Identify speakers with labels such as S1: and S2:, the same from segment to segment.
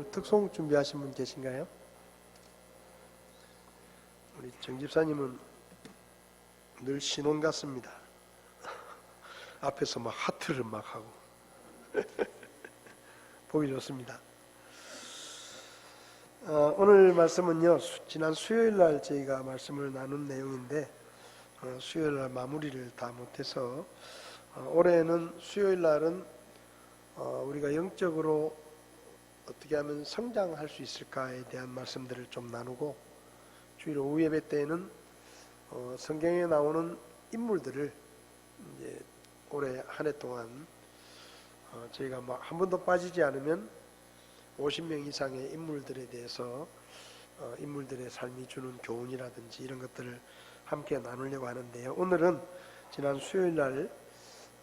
S1: 특송 준비하신 분 계신가요? 우리 정 집사님은 늘 신혼 같습니다. 앞에서 막 하트를 막 하고 보기 좋습니다. 오늘 말씀은요, 지난 수요일 날 저희가 말씀을 나눈 내용인데 수요일 날 마무리를 다 못해서 올해는 수요일 날은 우리가 영적으로 어떻게 하면 성장할 수 있을까에 대한 말씀들을 좀 나누고, 주일 오후 예배 때에는 성경에 나오는 인물들을 이제 올해 한 해 동안 저희가 뭐 한 번도 빠지지 않으면 50명 이상의 인물들에 대해서 인물들의 삶이 주는 교훈이라든지 이런 것들을 함께 나누려고 하는데요. 오늘은 지난 수요일 날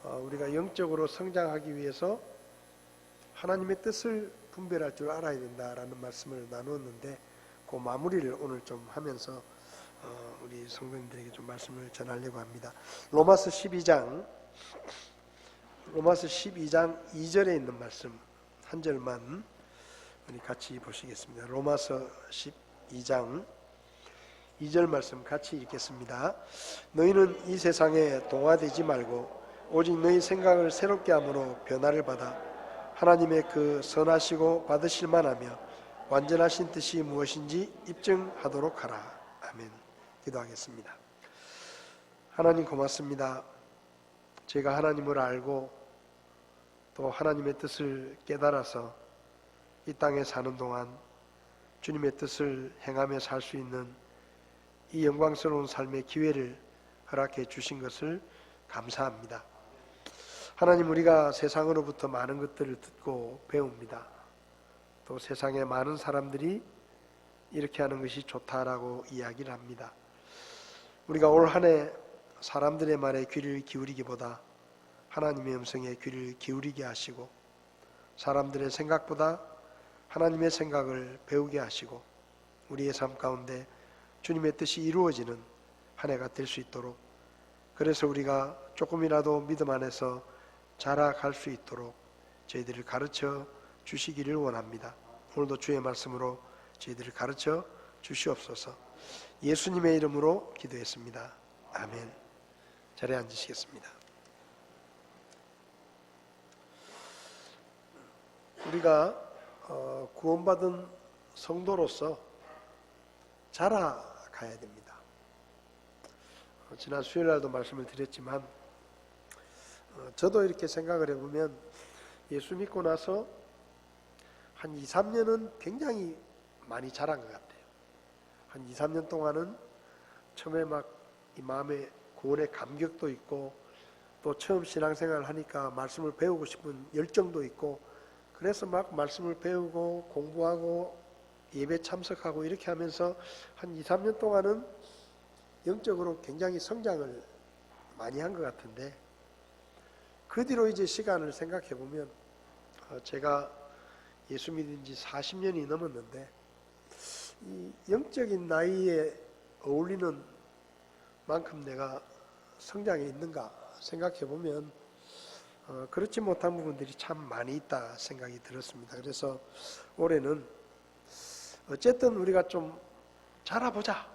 S1: 우리가 영적으로 성장하기 위해서 하나님의 뜻을 분별할 줄 알아야 된다라는 말씀을 나누었는데, 그 마무리를 오늘 좀 하면서 우리 성도님들에게 좀 말씀을 전하려고 합니다. 로마서 12장 2절에 있는 말씀 한 절만 우리 같이 보시겠습니다. 로마서 12장 2절 말씀 같이 읽겠습니다. 너희는 이 세상에 동화되지 말고 오직 너희 생각을 새롭게 함으로 변화를 받아 하나님의 그 선하시고 받으실 만하며 완전하신 뜻이 무엇인지 입증하도록 하라. 아멘. 기도하겠습니다. 하나님 고맙습니다. 제가 하나님을 알고 또 하나님의 뜻을 깨달아서 이 땅에 사는 동안 주님의 뜻을 행하며 살 수 있는 이 영광스러운 삶의 기회를 허락해 주신 것을 감사합니다. 하나님, 우리가 세상으로부터 많은 것들을 듣고 배웁니다. 또 세상에 많은 사람들이 이렇게 하는 것이 좋다라고 이야기를 합니다. 우리가 올 한 해 사람들의 말에 귀를 기울이기보다 하나님의 음성에 귀를 기울이게 하시고, 사람들의 생각보다 하나님의 생각을 배우게 하시고, 우리의 삶 가운데 주님의 뜻이 이루어지는 한 해가 될 수 있도록, 그래서 우리가 조금이라도 믿음 안에서 자라갈 수 있도록 저희들을 가르쳐 주시기를 원합니다. 오늘도 주의 말씀으로 저희들을 가르쳐 주시옵소서. 예수님의 이름으로 기도했습니다. 아멘. 자리에 앉으시겠습니다. 우리가 구원받은 성도로서 자라가야 됩니다. 지난 수요일 날도 말씀을 드렸지만 저도 이렇게 생각을 해보면 예수 믿고 나서 한 2, 3년은 굉장히 많이 자란 것 같아요. 한 2, 3년 동안은 처음에 막 이 마음에 구원의 감격도 있고, 또 처음 신앙생활을 하니까 말씀을 배우고 싶은 열정도 있고, 그래서 막 말씀을 배우고 공부하고 예배 참석하고 이렇게 하면서 한 2, 3년 동안은 영적으로 굉장히 성장을 많이 한 것 같은데, 그 뒤로 이제 시간을 생각해 보면 제가 예수 믿은 지 40년이 넘었는데 이 영적인 나이에 어울리는 만큼 내가 성장해 있는가 생각해 보면 그렇지 못한 부분들이 참 많이 있다 생각이 들었습니다. 그래서 올해는 어쨌든 우리가 좀 자라보자,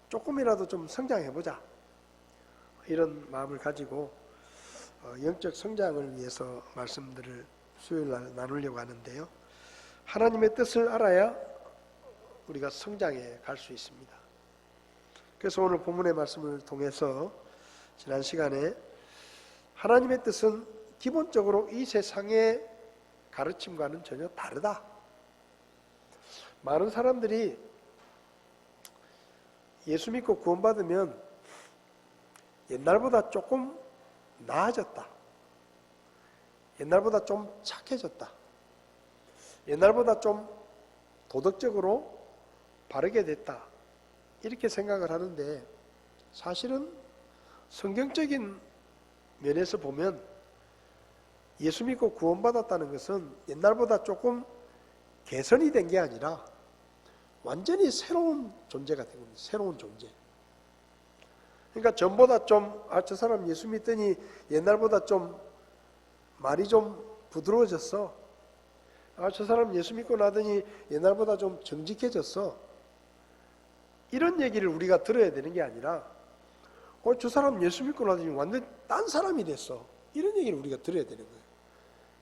S1: 조금이라도 좀 성장해보자, 이런 마음을 가지고 영적 성장을 위해서 말씀들을 수요일 날 나누려고 하는데요. 하나님의 뜻을 알아야 우리가 성장해 갈 수 있습니다. 그래서 오늘 본문의 말씀을 통해서 지난 시간에 하나님의 뜻은 기본적으로 이 세상의 가르침과는 전혀 다르다. 많은 사람들이 예수 믿고 구원받으면 옛날보다 조금 나아졌다, 옛날보다 좀 착해졌다, 옛날보다 좀 도덕적으로 바르게 됐다, 이렇게 생각을 하는데, 사실은 성경적인 면에서 보면 예수 믿고 구원받았다는 것은 옛날보다 조금 개선이 된 게 아니라 완전히 새로운 존재가 된 겁니다. 새로운 존재. 그러니까 전보다 좀 저 사람 예수 믿더니 옛날보다 좀 말이 좀 부드러워졌어, 저 사람 예수 믿고 나더니 옛날보다 좀 정직해졌어. 이런 얘기를 우리가 들어야 되는 게 아니라 저 사람 예수 믿고 나더니 완전 딴 사람이 됐어. 이런 얘기를 우리가 들어야 되는 거예요.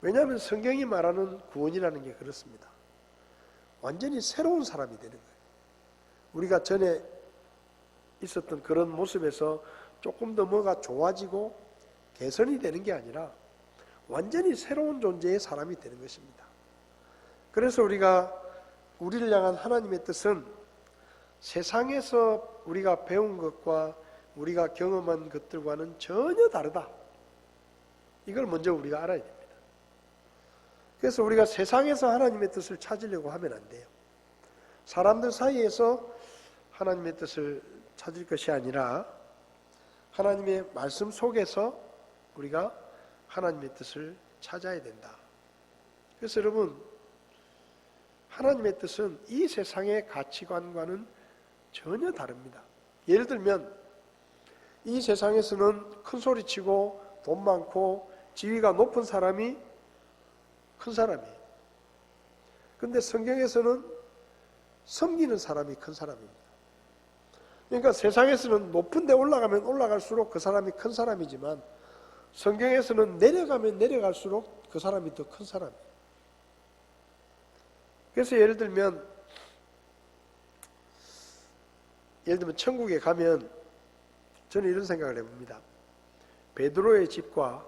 S1: 왜냐하면 성경이 말하는 구원이라는 게 그렇습니다. 완전히 새로운 사람이 되는 거예요. 우리가 전에 있었던 그런 모습에서 조금 더 뭐가 좋아지고 개선이 되는 게 아니라 완전히 새로운 존재의 사람이 되는 것입니다. 그래서 우리를 향한 하나님의 뜻은 세상에서 우리가 배운 것과 우리가 경험한 것들과는 전혀 다르다. 이걸 먼저 우리가 알아야 됩니다. 그래서 우리가 세상에서 하나님의 뜻을 찾으려고 하면 안 돼요. 사람들 사이에서 하나님의 뜻을 찾을 것이 아니라 하나님의 말씀 속에서 우리가 하나님의 뜻을 찾아야 된다. 그래서 여러분, 하나님의 뜻은 이 세상의 가치관과는 전혀 다릅니다. 예를 들면 이 세상에서는 큰 소리치고 돈 많고 지위가 높은 사람이 큰 사람이에요. 그런데 성경에서는 섬기는 사람이 큰 사람입니다. 그러니까 세상에서는 높은 데 올라가면 올라갈수록 그 사람이 큰 사람이지만 성경에서는 내려가면 내려갈수록 그 사람이 더 큰 사람이에요. 그래서 예를 들면 천국에 가면 저는 이런 생각을 해봅니다. 베드로의 집과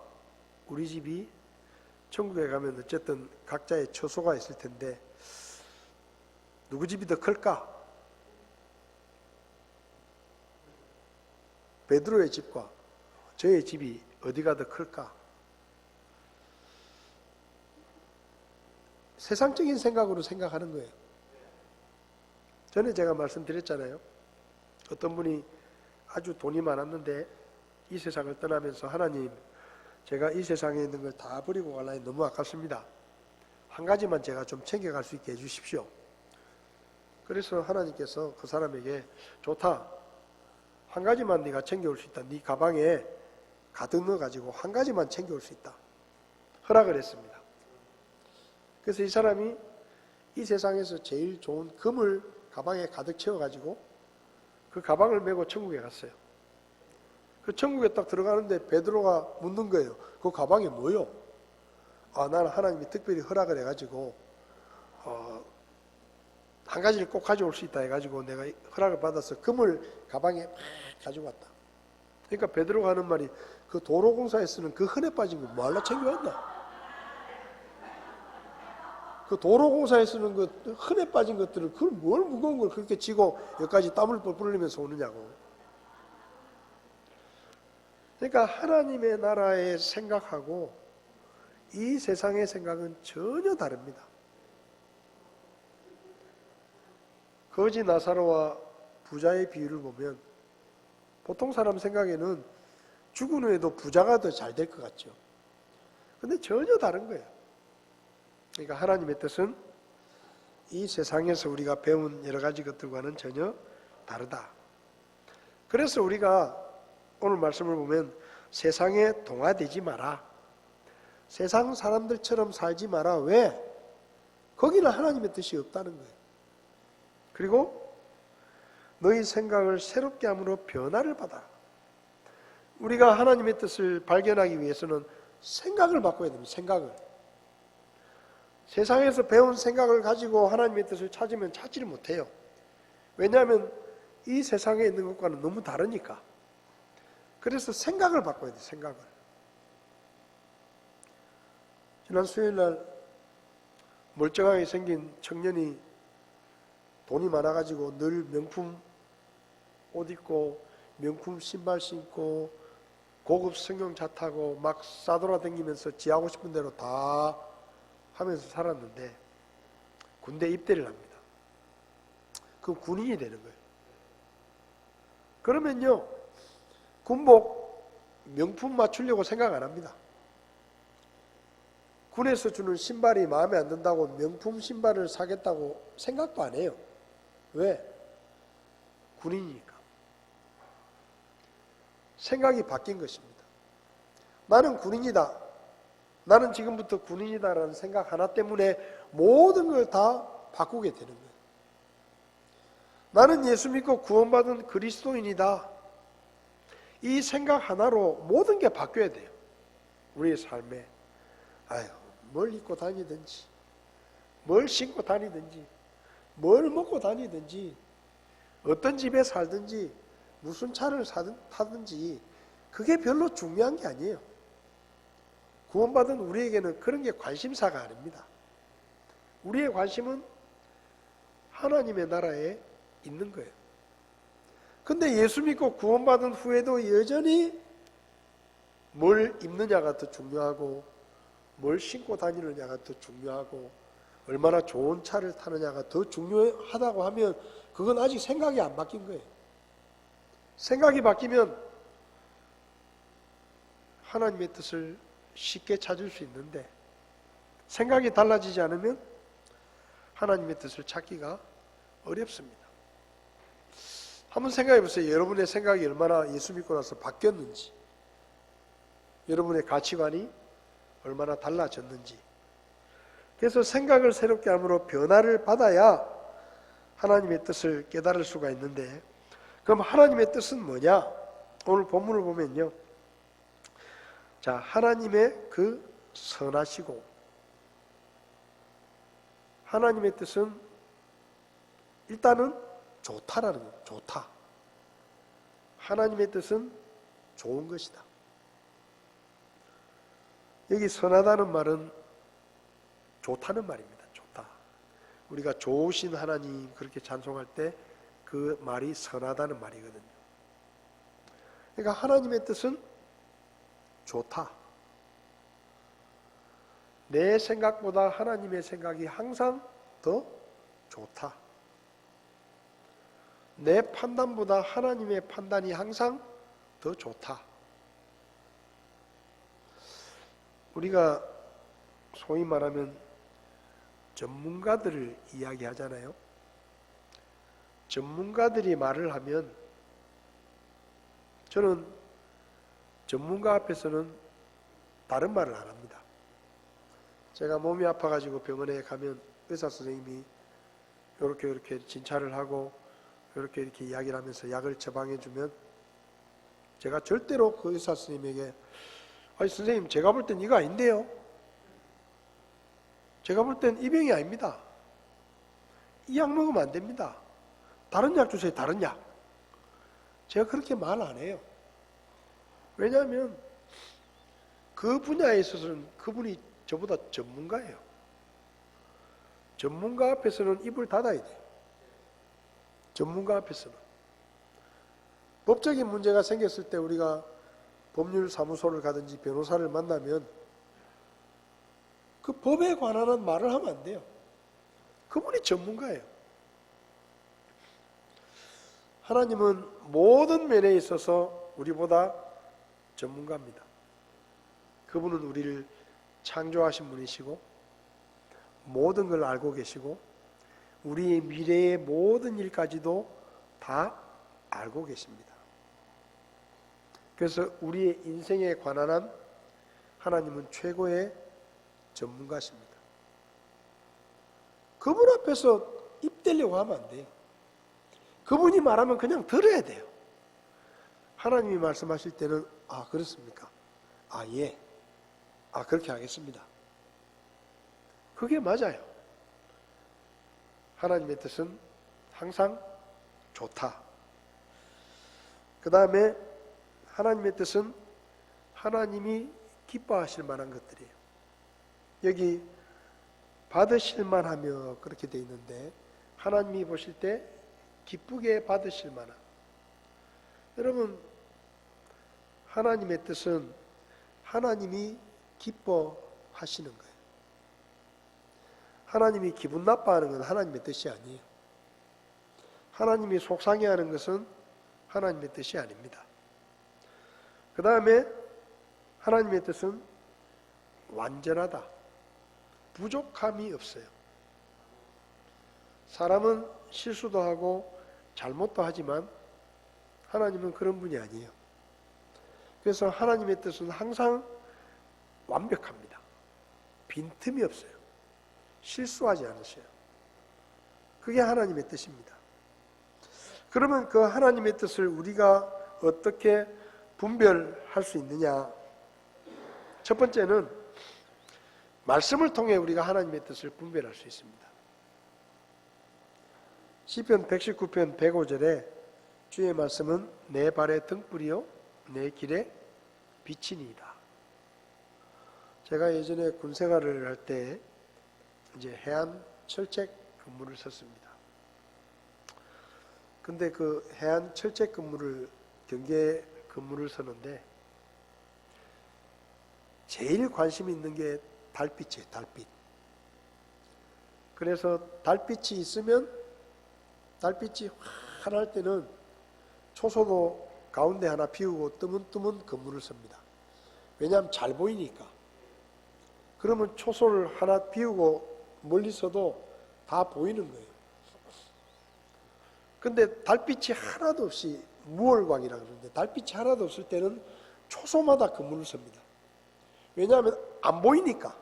S1: 우리 집이 천국에 가면 어쨌든 각자의 처소가 있을 텐데 누구 집이 더 클까? 베드로의 집과 저의 집이 어디가 더 클까? 세상적인 생각으로 생각하는 거예요. 전에 제가 말씀드렸잖아요. 어떤 분이 아주 돈이 많았는데 이 세상을 떠나면서 하나님, 제가 이 세상에 있는 걸 다 버리고 가려니 너무 아깝습니다. 한 가지만 제가 좀 챙겨갈 수 있게 해주십시오. 그래서 하나님께서 그 사람에게 좋다. 한 가지만 네가 챙겨올 수 있다. 네 가방에 가득 넣어가지고 한 가지만 챙겨올 수 있다. 허락을 했습니다. 그래서 이 사람이 이 세상에서 제일 좋은 금을 가방에 가득 채워가지고 그 가방을 메고 천국에 갔어요. 그 천국에 딱 들어가는데 베드로가 묻는 거예요. 그 가방에 뭐요? 나는 하나님이 특별히 허락을 해가지고 한 가지를 꼭 가져올 수 있다 해가지고 내가 허락을 받아서 금을 가방에 막 가지고 왔다. 그러니까 베드로가 하는 말이 그 도로공사에 쓰는 그 흔해 빠진 거 뭐하러 챙겨왔나? 그 도로공사에 쓰는 그 흔해 빠진 것들을 그걸 뭘 무거운 걸 그렇게 지고 여기까지 땀을 뻘뻘 흘리면서 오느냐고. 그러니까 하나님의 나라의 생각하고 이 세상의 생각은 전혀 다릅니다. 거지 나사로와 부자의 비유를 보면 보통 사람 생각에는 죽은 후에도 부자가 더 잘 될 것 같죠. 근데 전혀 다른 거예요. 그러니까 하나님의 뜻은 이 세상에서 우리가 배운 여러 가지 것들과는 전혀 다르다. 그래서 우리가 오늘 말씀을 보면 세상에 동화되지 마라. 세상 사람들처럼 살지 마라. 왜? 거기는 하나님의 뜻이 없다는 거예요. 그리고 너희 생각을 새롭게 함으로 변화를 받아라. 우리가 하나님의 뜻을 발견하기 위해서는 생각을 바꿔야 됩니다. 생각을. 세상에서 배운 생각을 가지고 하나님의 뜻을 찾으면 찾지를 못해요. 왜냐하면 이 세상에 있는 것과는 너무 다르니까. 그래서 생각을 바꿔야 돼요. 생각을. 지난 수요일날 멀쩡하게 생긴 청년이 돈이 많아가지고 늘 명품 옷 입고 명품 신발 신고 고급 승용차 타고 막 싸돌아다니면서 지 하고 싶은 대로 다 하면서 살았는데 군대 입대를 합니다. 그 군인이 되는 거예요. 그러면요, 군복 명품 맞추려고 생각 안 합니다. 군에서 주는 신발이 마음에 안 든다고 명품 신발을 사겠다고 생각도 안 해요. 왜? 군인이니까. 생각이 바뀐 것입니다. 나는 군인이다. 나는 지금부터 군인이다라는 생각 하나 때문에 모든 걸 다 바꾸게 되는 거예요. 나는 예수 믿고 구원받은 그리스도인이다. 이 생각 하나로 모든 게 바뀌어야 돼요. 우리의 삶에. 아유, 뭘 입고 다니든지, 뭘 신고 다니든지, 뭘 먹고 다니든지, 어떤 집에 살든지, 무슨 차를 타든지, 그게 별로 중요한 게 아니에요. 구원받은 우리에게는 그런 게 관심사가 아닙니다. 우리의 관심은 하나님의 나라에 있는 거예요. 근데 예수 믿고 구원받은 후에도 여전히 뭘 입느냐가 더 중요하고, 뭘 신고 다니느냐가 더 중요하고, 얼마나 좋은 차를 타느냐가 더 중요하다고 하면 그건 아직 생각이 안 바뀐 거예요. 생각이 바뀌면 하나님의 뜻을 쉽게 찾을 수 있는데, 생각이 달라지지 않으면 하나님의 뜻을 찾기가 어렵습니다. 한번 생각해 보세요. 여러분의 생각이 얼마나 예수 믿고 나서 바뀌었는지, 여러분의 가치관이 얼마나 달라졌는지. 그래서 생각을 새롭게 함으로 변화를 받아야 하나님의 뜻을 깨달을 수가 있는데, 그럼 하나님의 뜻은 뭐냐? 오늘 본문을 보면요, 자, 하나님의 그 선하시고, 하나님의 뜻은 일단은 좋다라는 거예요. 좋다. 하나님의 뜻은 좋은 것이다. 여기 선하다는 말은 좋다는 말입니다. 좋다. 우리가 좋으신 하나님 그렇게 찬송할 때 그 말이 선하다는 말이거든요. 그러니까 하나님의 뜻은 좋다. 내 생각보다 하나님의 생각이 항상 더 좋다. 내 판단보다 하나님의 판단이 항상 더 좋다. 우리가 소위 말하면 전문가들을 이야기하잖아요. 전문가들이 말을 하면 저는 전문가 앞에서는 다른 말을 안 합니다. 제가 몸이 아파가지고 병원에 가면 의사 선생님이 이렇게 진찰을 하고 이렇게 이야기를 하면서 약을 처방해 주면 제가 절대로 그 의사 선생님에게 아니 선생님 제가 볼 땐 이거 아닌데요. 제가 볼 땐 이 병이 아닙니다. 이 약 먹으면 안 됩니다. 다른 약 주세요. 다른 약. 제가 그렇게 말 안 해요. 왜냐하면 그 분야에 있어서는 그분이 저보다 전문가예요. 전문가 앞에서는 입을 닫아야 돼요. 전문가 앞에서는. 법적인 문제가 생겼을 때 우리가 법률사무소를 가든지 변호사를 만나면 그 법에 관한 말을 하면 안 돼요. 그분이 전문가예요. 하나님은 모든 면에 있어서 우리보다 전문가입니다. 그분은 우리를 창조하신 분이시고 모든 걸 알고 계시고 우리의 미래의 모든 일까지도 다 알고 계십니다. 그래서 우리의 인생에 관한 한 하나님은 최고의 전문가십니다. 그분 앞에서 입 대려고 하면 안 돼요. 그분이 말하면 그냥 들어야 돼요. 하나님이 말씀하실 때는 아 그렇습니까? 아 예. 아 그렇게 하겠습니다. 그게 맞아요. 하나님의 뜻은 항상 좋다. 그 다음에 하나님의 뜻은 하나님이 기뻐하실 만한 것들이에요. 여기 받으실 만하며 그렇게 돼 있는데 하나님이 보실 때 기쁘게 받으실 만한. 여러분 하나님의 뜻은 하나님이 기뻐하시는 거예요. 하나님이 기분 나빠하는 건 하나님의 뜻이 아니에요. 하나님이 속상해하는 것은 하나님의 뜻이 아닙니다. 그 다음에 하나님의 뜻은 완전하다. 부족함이 없어요. 사람은 실수도 하고 잘못도 하지만 하나님은 그런 분이 아니에요. 그래서 하나님의 뜻은 항상 완벽합니다. 빈틈이 없어요. 실수하지 않으셔요. 그게 하나님의 뜻입니다. 그러면 그 하나님의 뜻을 우리가 어떻게 분별할 수 있느냐? 첫 번째는 말씀을 통해 우리가 하나님의 뜻을 분별할 수 있습니다. 시편 119편 105절에 주의 말씀은 내 발의 등불이요 내 길에 빛이니이다. 제가 예전에 군 생활을 할 때 이제 해안 철책 근무를 썼습니다. 근데 그 해안 철책 근무를 경계 근무를 서는데 제일 관심 있는 게 달빛이에요. 달빛. 그래서 달빛이 있으면 달빛이 환할 때는 초소도 가운데 하나 피우고 뜨문뜨문 근무를 섭니다. 왜냐하면 잘 보이니까. 그러면 초소를 하나 피우고 멀리서도 다 보이는 거예요. 근데 달빛이 하나도 없이 무월광이라고 그러는데 달빛이 하나도 없을 때는 초소마다 근무를 섭니다. 왜냐하면 안 보이니까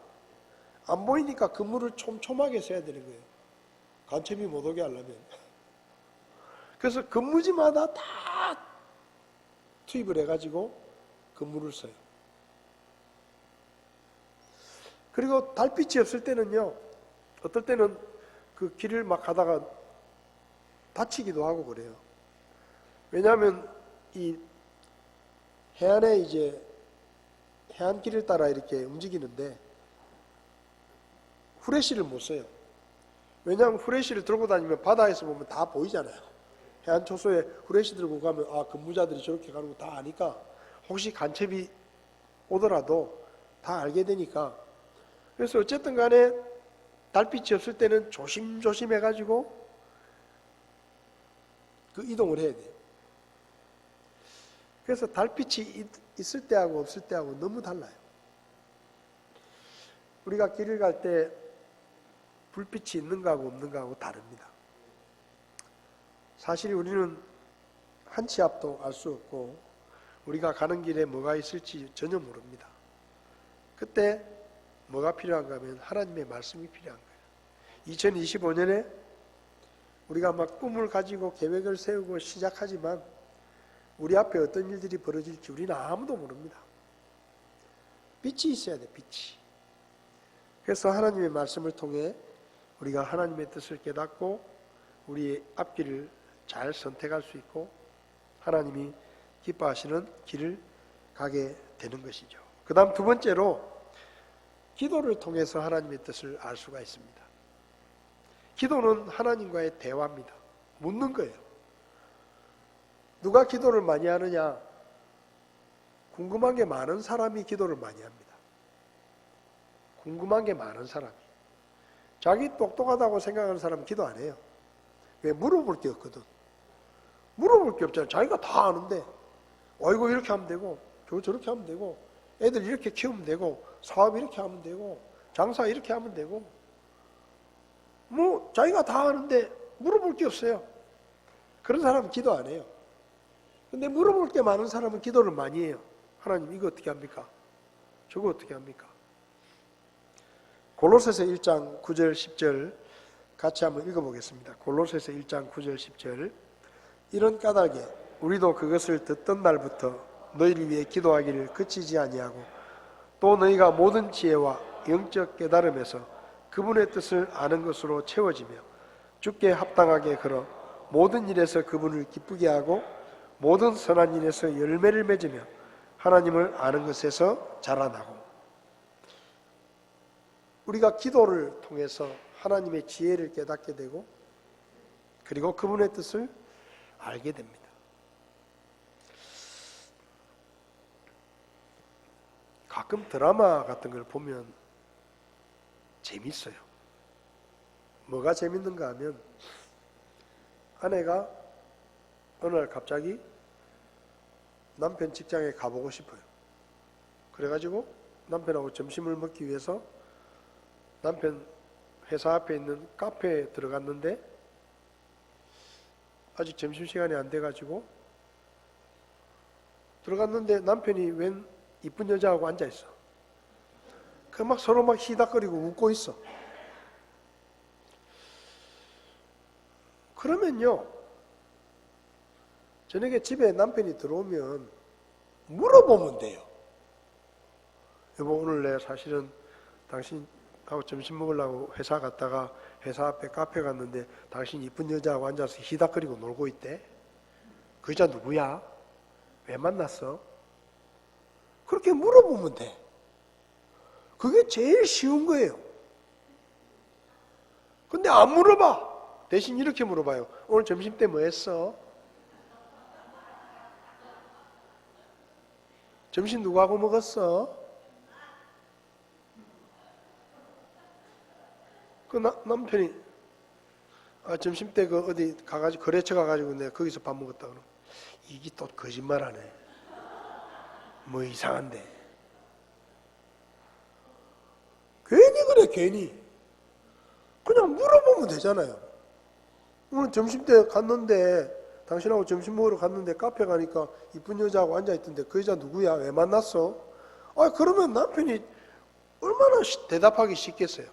S1: 근무를 촘촘하게 써야 되는 거예요. 간첩이 못 오게 하려면. 그래서 근무지마다 다 투입을 해가지고 근무를 써요. 그리고 달빛이 없을 때는요, 어떨 때는 그 길을 막 가다가 다치기도 하고 그래요. 왜냐하면 이 해안에 이제 해안길을 따라 이렇게 움직이는데 후레쉬를 못 써요. 왜냐하면 후레쉬를 들고 다니면 바다에서 보면 다 보이잖아요. 해안 초소에 후레쉬 들고 가면 아 근무자들이 저렇게 가는 거 다 아니까 혹시 간첩이 오더라도 다 알게 되니까 그래서 어쨌든 간에 달빛이 없을 때는 조심조심 해가지고 그 이동을 해야 돼요. 그래서 달빛이 있을 때하고 없을 때하고 너무 달라요. 우리가 길을 갈 때 불빛이 있는가 하고 없는가 하고 다릅니다. 사실 우리는 한 치 앞도 알 수 없고 우리가 가는 길에 뭐가 있을지 전혀 모릅니다. 그때 뭐가 필요한가 하면 하나님의 말씀이 필요한 거예요. 2025년에 우리가 막 꿈을 가지고 계획을 세우고 시작하지만 우리 앞에 어떤 일들이 벌어질지 우리는 아무도 모릅니다. 빛이 있어야 돼, 빛이. 그래서 하나님의 말씀을 통해 우리가 하나님의 뜻을 깨닫고 우리의 앞길을 잘 선택할 수 있고 하나님이 기뻐하시는 길을 가게 되는 것이죠. 그 다음 두 번째로 기도를 통해서 하나님의 뜻을 알 수가 있습니다. 기도는 하나님과의 대화입니다. 묻는 거예요. 누가 기도를 많이 하느냐? 궁금한 게 많은 사람이 기도를 많이 합니다. 궁금한 게 많은 사람이. 자기 똑똑하다고 생각하는 사람은 기도 안 해요. 왜? 물어볼 게 없거든. 물어볼 게 없잖아요. 자기가 다 아는데 어이구 이렇게 하면 되고 저렇게 하면 되고 애들 이렇게 키우면 되고 사업 이렇게 하면 되고 장사 이렇게 하면 되고 뭐 자기가 다 아는데 물어볼 게 없어요. 그런 사람은 기도 안 해요. 근데 물어볼 게 많은 사람은 기도를 많이 해요. 하나님 이거 어떻게 합니까? 저거 어떻게 합니까? 골로새서 1장 9절 10절 같이 한번 읽어보겠습니다. 골로새서 1장 9절 10절 이런 까닭에 우리도 그것을 듣던 날부터 너희를 위해 기도하기를 그치지 아니하고 또 너희가 모든 지혜와 영적 깨달음에서 그분의 뜻을 아는 것으로 채워지며 주께 합당하게 걸어 모든 일에서 그분을 기쁘게 하고 모든 선한 일에서 열매를 맺으며 하나님을 아는 것에서 자라나고 우리가 기도를 통해서 하나님의 지혜를 깨닫게 되고 그리고 그분의 뜻을 알게 됩니다. 가끔 드라마 같은 걸 보면 재밌어요. 뭐가 재밌는가 하면 아내가 어느 날 갑자기 남편 직장에 가보고 싶어요. 그래가지고 남편하고 점심을 먹기 위해서 남편 회사 앞에 있는 카페에 들어갔는데 아직 점심시간이 안 돼가지고 들어갔는데 남편이 웬 이쁜 여자하고 앉아있어. 막 서로 막 히닥거리고 웃고 있어. 그러면요, 저녁에 집에 남편이 들어오면 물어보면 돼요. 여보, 오늘 내 사실은 당신하고 점심 먹으려고 회사 갔다가 회사 앞에 카페 갔는데 당신 이쁜 여자하고 앉아서 히닥거리고 놀고 있대. 그 여자 누구야? 왜 만났어? 그렇게 물어보면 돼. 그게 제일 쉬운 거예요. 근데 안 물어봐. 대신 이렇게 물어봐요. 오늘 점심 때 뭐 했어? 점심 누구하고 먹었어? 그 남편이 점심 때 그 어디 가가지고 거래처 가가지고 내가 거기서 밥 먹었다 그러면 이게 또 거짓말하네. 뭐 이상한데. 괜히 그래 괜히. 그냥 물어보면 되잖아요. 오늘 점심 때 갔는데 당신하고 점심 먹으러 갔는데 카페 가니까 이쁜 여자하고 앉아있던데 그 여자 누구야? 왜 만났어? 그러면 남편이 얼마나 대답하기 쉽겠어요.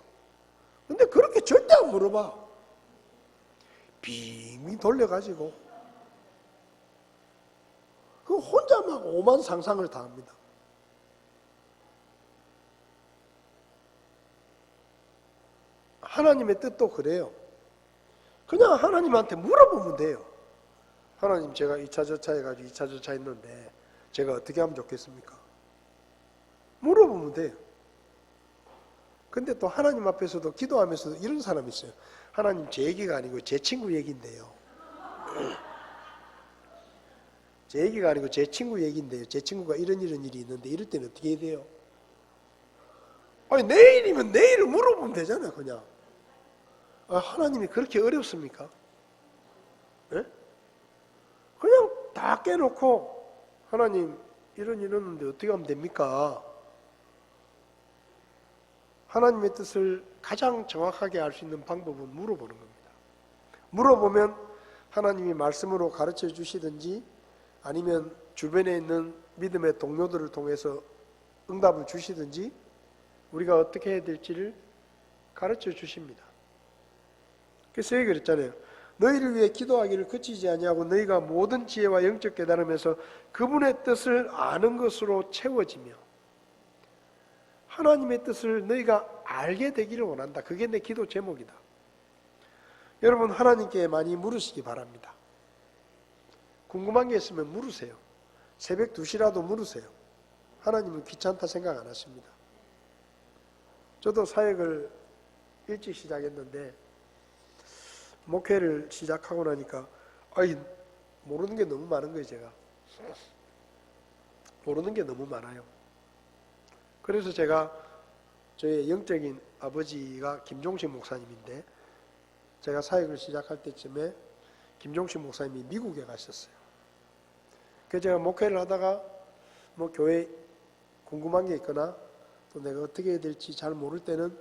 S1: 근데 그렇게 절대 안 물어봐. 빙빙 돌려가지고 그 혼자 막 오만 상상을 다 합니다. 하나님의 뜻도 그래요. 그냥 하나님한테 물어보면 돼요. 하나님, 제가 2차 저차 해가지고 2차 저차 했는데 제가 어떻게 하면 좋겠습니까? 물어보면 돼요. 근데 또 하나님 앞에서도 기도하면서도 이런 사람이 있어요. 하나님, 제 얘기가 아니고 제 친구 얘기인데요. 제 얘기가 아니고 제 친구 얘기인데요. 제 친구가 이런 일이 있는데 이럴 때는 어떻게 해야 돼요? 내일이면 내일을 물어보면 되잖아요. 그냥. 하나님이 그렇게 어렵습니까? 네? 그냥 다 깨놓고 하나님 이런 일었는데 어떻게 하면 됩니까? 하나님의 뜻을 가장 정확하게 알 수 있는 방법은 물어보는 겁니다. 물어보면 하나님이 말씀으로 가르쳐 주시든지 아니면 주변에 있는 믿음의 동료들을 통해서 응답을 주시든지 우리가 어떻게 해야 될지를 가르쳐 주십니다. 그래서 여기 그랬잖아요. 너희를 위해 기도하기를 그치지 아니하고 너희가 모든 지혜와 영적 깨달음에서 그분의 뜻을 아는 것으로 채워지며 하나님의 뜻을 너희가 알게 되기를 원한다. 그게 내 기도 제목이다. 여러분, 하나님께 많이 물으시기 바랍니다. 궁금한 게 있으면 물으세요. 새벽 2시라도 물으세요. 하나님은 귀찮다 생각 안 하십니다. 저도 사역을 일찍 시작했는데 목회를 시작하고 나니까 모르는 게 너무 많은 거예요. 제가 모르는 게 너무 많아요. 그래서 제가 저의 영적인 아버지가 김종식 목사님인데 제가 사역을 시작할 때쯤에 김종식 목사님이 미국에 가셨어요. 그래서 제가 목회를 하다가 뭐 교회 궁금한 게 있거나 또 내가 어떻게 해야 될지 잘 모를 때는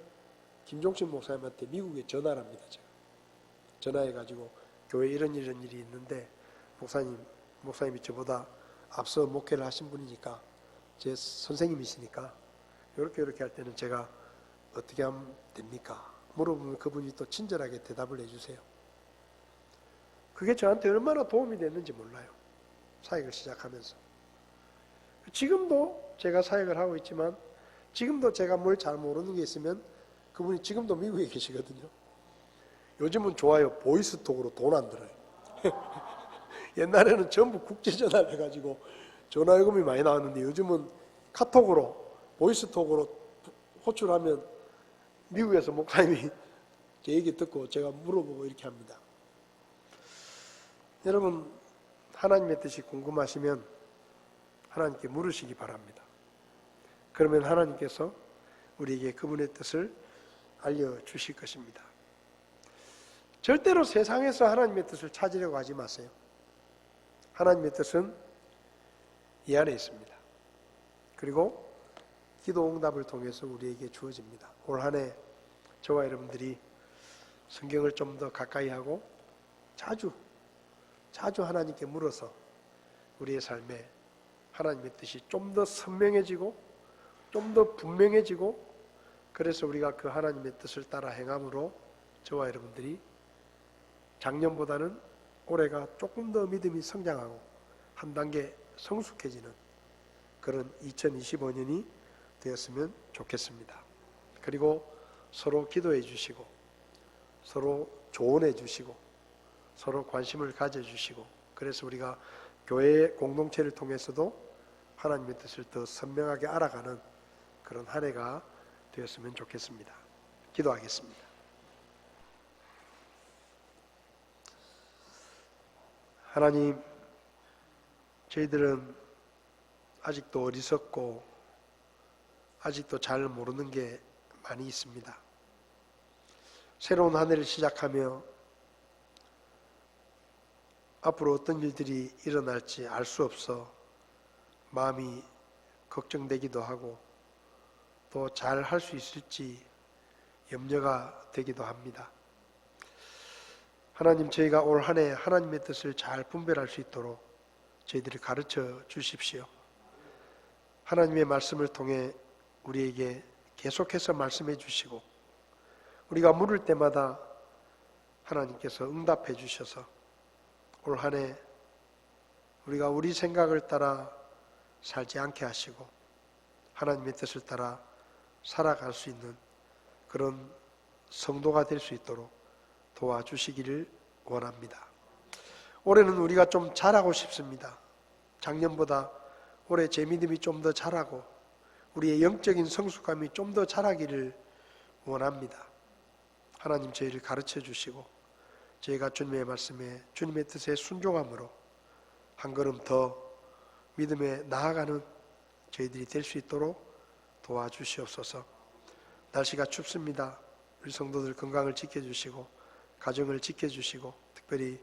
S1: 김종식 목사님한테 미국에 전화를 합니다. 제가 전화해가지고 교회 이런 일이 있는데 목사님이 저보다 앞서 목회를 하신 분이니까 제 선생님이시니까 이렇게 할 때는 제가 어떻게 하면 됩니까? 물어보면 그분이 또 친절하게 대답을 해주세요. 그게 저한테 얼마나 도움이 됐는지 몰라요. 사역을 시작하면서. 지금도 제가 사역을 하고 있지만 지금도 제가 뭘 잘 모르는 게 있으면 그분이 지금도 미국에 계시거든요. 요즘은 좋아요. 보이스톡으로 돈 안 들어요. 옛날에는 전부 국제전화를 해가지고 전화요금이 많이 나왔는데 요즘은 카톡으로 보이스톡으로 호출하면 미국에서 목사님이 제 얘기 듣고 제가 물어보고 이렇게 합니다. 여러분, 하나님의 뜻이 궁금하시면 하나님께 물으시기 바랍니다. 그러면 하나님께서 우리에게 그분의 뜻을 알려주실 것입니다. 절대로 세상에서 하나님의 뜻을 찾으려고 하지 마세요. 하나님의 뜻은 이 안에 있습니다. 그리고 기도 응답을 통해서 우리에게 주어집니다. 올 한 해 저와 여러분들이 성경을 좀 더 가까이 하고 자주 하나님께 물어서 우리의 삶에 하나님의 뜻이 좀 더 선명해지고 좀 더 분명해지고 그래서 우리가 그 하나님의 뜻을 따라 행함으로 저와 여러분들이 작년보다는 올해가 조금 더 믿음이 성장하고 한 단계 성숙해지는 그런 2025년이 되었으면 좋겠습니다. 그리고 서로 기도해 주시고 서로 조언해 주시고 서로 관심을 가져 주시고, 그래서 우리가 교회 공동체를 통해서도 하나님의 뜻을 더 선명하게 알아가는 그런 한 해가 되었으면 좋겠습니다. 기도하겠습니다. 하나님, 저희들은 아직도 어리석고 아직도 잘 모르는 게 많이 있습니다. 새로운 한 해를 시작하며 앞으로 어떤 일들이 일어날지 알 수 없어 마음이 걱정되기도 하고 또 잘 할 수 있을지 염려가 되기도 합니다. 하나님, 저희가 올 한 해 하나님의 뜻을 잘 분별할 수 있도록 저희들을 가르쳐 주십시오. 하나님의 말씀을 통해 우리에게 계속해서 말씀해 주시고 우리가 물을 때마다 하나님께서 응답해 주셔서 올 한 해 우리가 우리 생각을 따라 살지 않게 하시고 하나님의 뜻을 따라 살아갈 수 있는 그런 성도가 될 수 있도록 도와주시기를 원합니다. 올해는 우리가 좀 잘하고 싶습니다. 작년보다 올해 제 믿음이 좀 더 자라고 우리의 영적인 성숙함이 좀 더 자라기를 원합니다. 하나님, 저희를 가르쳐 주시고 저희가 주님의 말씀에 주님의 뜻에 순종함으로 한 걸음 더 믿음에 나아가는 저희들이 될 수 있도록 도와주시옵소서. 날씨가 춥습니다. 우리 성도들 건강을 지켜주시고 가정을 지켜주시고 특별히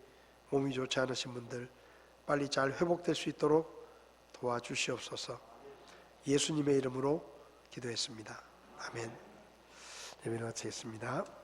S1: 몸이 좋지 않으신 분들 빨리 잘 회복될 수 있도록 도와주시옵소서. 예수님의 이름으로 기도했습니다. 아멘. 예배를 마치겠습니다.